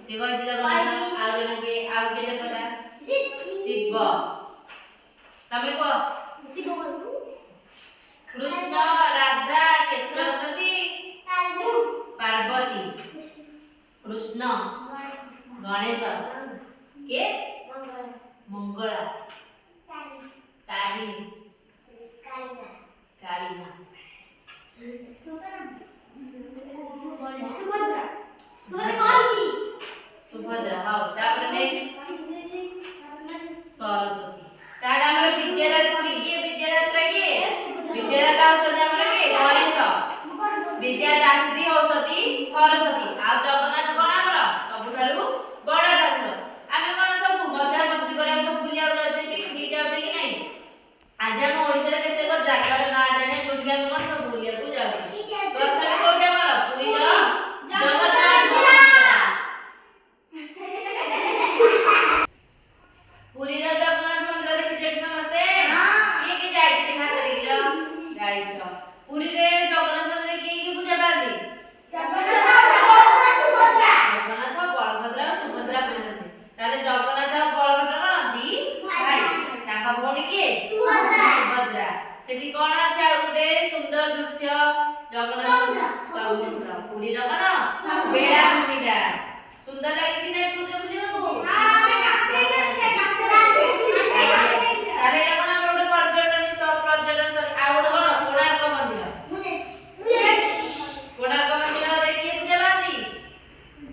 ସେ କହିଛି ଜଗନ୍ନାଥ ଆଉ ଜଣକେ ଆଉ କେତେ ପଟା ଶିବ ତମେ କହ कृष्ण राधा केते अछती पार्वती कृष्ण गणेश के मंगला तारिणी कालीना सुभद्रा हाँ तापर नेक्स्ट सरस्वती तार हमर विद्यादात्री के विद्यादात्री के विद्यादाता औषधि हमर के गणेश विद्यादात्री औषधि सरस्वती आ जगन्नाथ कोन हमर सबुठारु बड़ ठाकुर आमे कोन सब मजा मस्ती करे सब बुलिया जाउछे पिकनिक जाउछे कि नै आज हम ओडिसा रे केते को जागार ना जाने जोठी हम कोन सब बुलिया को जाउछे तो सब कोठे हमर पुरी जगन्नाथ पुरी जगन्नाथ मंदिर देखि समझते की जाई के हाथ करिलो जाई छ पुरी रे जगन्नाथ मंदिर की पूजा पाती जगन्नाथ बलभद्र सुभद्रा पूजନ୍ତି ताले जगन्नाथ बलभद्र कोन दी भाई ताका भौणी के सुभद्रा सेठी कोन अछि आ गुटे सुंदर दृश्य जगन्नाथ समुद्र पुरी रो कोन बेड़ा भूमिटा सुंदर लागि कि नै पुरी बुलिबो ताले कोन गोटे पर्यटन पर्यटन आ गोटे कोन कोणार्क मंदिर कोणार्क मंदिर रे के पूजा पाती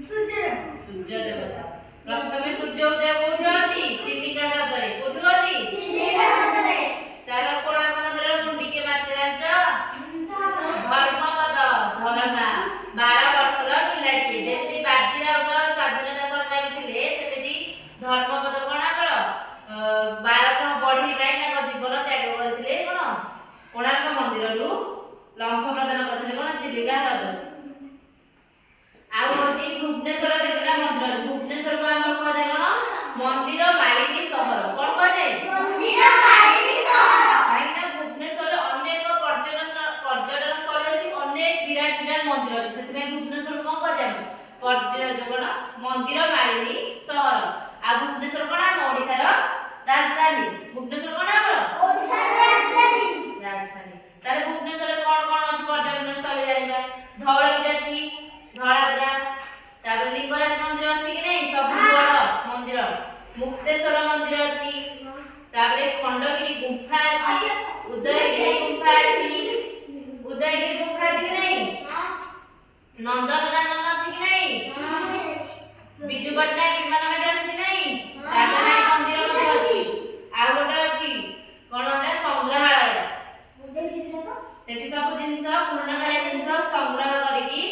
सूर्य देवता प्रथमे सूर्य उदय कोठी होती चिलिका हृदय कोठी होती तार कोणार्क मंदिर मुंडी के माते जांच धर्मपद धर्मा 12 वर्षर पिलाटी जेति बाजीराव स्वाधीनता संग्रामी थिले सेति धर्मपद कोणाकर 1200 बढ़ी पाई ना जीवन त्याग करथिले कोन कोणार्क मंदिर रु लंफ प्रदान करथिले कोन चिलिका हृदय आ होती भुवनेश्वर केतरा मंदिर अछि भुवनेश्वर को हम कह जाय कोन मंदिर मालिनी शहर कोन कह जाय मंदिर मालिनी शहर काहे ना भुवनेश्वर अनेक पर्यटन स्थल अछि अनेक विराट विराट मंदिर अछि सेति में भुवनेश्वर कोन कह जाय पर्यटन कोन मंदिर मालिनी शहर आ भुवनेश्वर कोन हम ओडिसा रो राजधानी भुवनेश्वर कोन हमर ओडिसा राजधानी ताले भुवनेश्वर कोन कोन अछि पर्यटन स्थल जानिबा धवळगिरी अछि धळागुड़ा तापर लिंगराज मंदिर अछि कि नै सब बड़ मंदिर मुक्तेश्वर मंदिर अछि तापर खंडगिरी गुफा अछि उदयगिरी गुफा अछि कि नै नंदनकानन अछि कि नै बिजू पटनायक विमान घाटी अछि कि नै राजारानी मंदिर मध्ये अछि आ गोटे अछि कोन ओटा संग्रहालय सेठी सब जिंस पूर्णकालिक जिंस संग्रह करिकी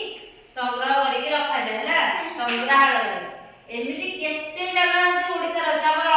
रखा जाय हला संग्रहालय एमिति केते जगह ओडिसा रे हमर